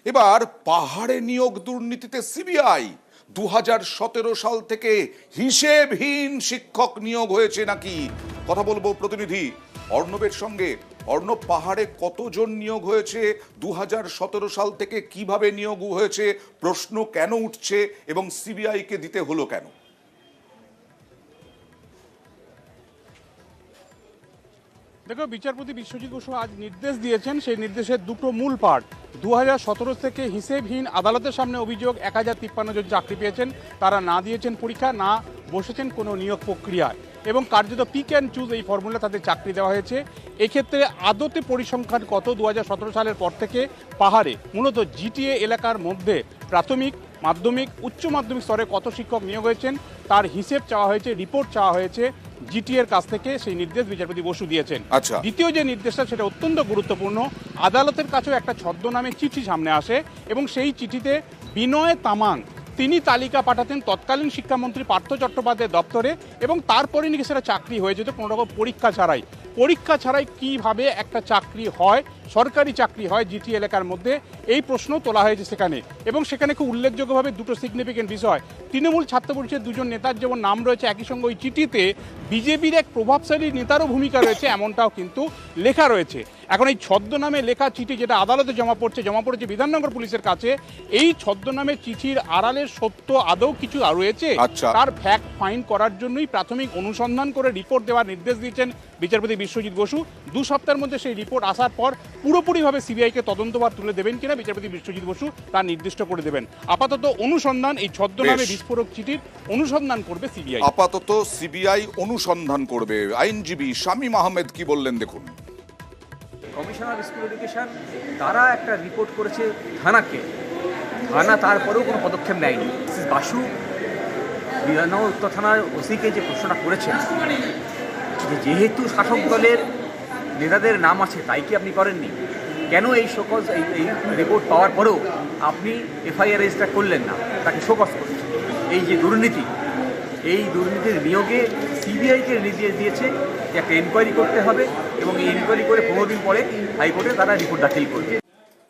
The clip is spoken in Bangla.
এবার পাহাড়ে নিয়োগ দুর্নীতিতে সিবিআই 2017 সাল থেকে হিসেবহীন শিক্ষক নিয়োগ হয়েছে নাকি কথা বলবো প্রতিনিধি অর্ণবের সঙ্গে। অর্ণব, পাহাড়ে কতজন নিয়োগ হয়েছে, 2017 সাল থেকে কিভাবে নিয়োগ হয়েছে, প্রশ্ন কেন উঠছে এবং সিবিআই কে দিতে হলো কেন? দেখো, বিচারপতি বিশ্বজিৎ বসু আজ নির্দেশ দিয়েছেন, সেই নির্দেশের দুটো মূল পার্ট। 2017 থেকে হিসেবহীন আদালতের সামনে অভিযোগ 1053 জন চাকরি পেয়েছেন, তারা না দিয়েছেন পরীক্ষা, না বসেছেন কোনো নিয়োগ প্রক্রিয়ায়, এবং কার্যত পিক অ্যান্ড চুজ এই ফর্মুলা তাদের চাকরি দেওয়া হয়েছে। এক্ষেত্রে আদতে পরিসংখ্যান কত 2017 সালের পর থেকে পাহাড়ে মূলত জিটিএ এলাকার মধ্যে প্রাথমিক, মাধ্যমিক, উচ্চ মাধ্যমিক স্তরে কত শিক্ষক নিয়োগ হয়েছেন তার হিসেব চাওয়া হয়েছে, রিপোর্ট চাওয়া হয়েছে জিটিএর কাছ থেকে। সেই নির্দেশ বিচারপতি বসু দিয়েছেন। আচ্ছা, দ্বিতীয় যে নির্দেশটা সেটা অত্যন্ত গুরুত্বপূর্ণ। আদালতের কাছেও একটা ছদ্মনামে চিঠি সামনে আসে এবং সেই চিঠিতে বিনয় তামাং তিনি তালিকা পাঠাতেন তৎকালীন শিক্ষামন্ত্রী পার্থ চট্টোপাধ্যায়ের দপ্তরে, এবং তারপরে নাকি সেটা চাকরি হয়ে যেত কোনো রকম পরীক্ষা ছাড়াই। পরীক্ষা ছাড়াই কিভাবে একটা চাকরি হয়, সরকারি চাকরি হয় জিটি এলাকার মধ্যে, এই প্রশ্ন তোলা হয়েছে সেখানে। এবং সেখানে খুব উল্লেখযোগ্যভাবে দুটো সিগনিফিকেন্ট বিষয়। তৃণমূল ছাত্র পরিষদের দুজন নেতার যেমন নাম রয়েছে, একই সঙ্গে ওই চিঠিতে বিজেপির এক প্রভাবশালী নেতারও ভূমিকা রয়েছে এমনটাও কিন্তু লেখা রয়েছে। এখন এই ছদ্মনামে লেখা চিঠি যেটা আদালতে জমা পড়েছে বিধাননগর পুলিশের কাছে, এই ছদ্মনামে চিঠির আড়ালের সত্য আদৌ কিছু রয়েছে তার ফ্যাক্ট ফাইন্ড করার জন্যই প্রাথমিক অনুসন্ধান করে রিপোর্ট দেওয়ার নির্দেশ দিয়েছেন বিচারপতি বিশ্বজিৎ বসু। 2 সপ্তাহের মধ্যে সেই রিপোর্ট আসার পর পুরোপুরিভাবে সিবিআইকে তদন্তভার তুলে দেবেন কিনা বিচারপতি বিশ্বজিৎ বসু তা নির্দিষ্ট করে দেবেন। আপাতত অনুসন্ধান, এই ছদ্মনামে বিস্ফোরক চিঠির অনুসন্ধান করবে সিবিআই। আপাতত সিবিআই অনুসন্ধান করবে। আইনজীবী শামীম আহমেদ কি বললেন দেখুন। কমিশনার স্কুল এডুকেশন তারা একটা রিপোর্ট করেছে থানাকে, থানা তারপরেও কোনো পদক্ষেপ নেয়নি। বাসু বিধাননগর উত্তর থানার ওসিকে যে প্রশ্নটা করেছেন যে যেহেতু শাসক দলের নেতাদের নাম আছে তাই কি আপনি করেননি, কেন এই শোকজ এই রিপোর্ট পাওয়ার পরেও আপনি এফআইআর রেজিস্টার করলেন না, তাকে শোকজ করছেন। এই যে দুর্নীতি, এই দুর্নীতির নিয়োগে সিবিআইকে নির্দেশ দিয়েছে যে একটা এনকোয়ারি করতে হবে এবং এই এনকোয়ারি করে 15 দিন পরে হাইকোর্টে তারা রিপোর্ট দাখিল করবে।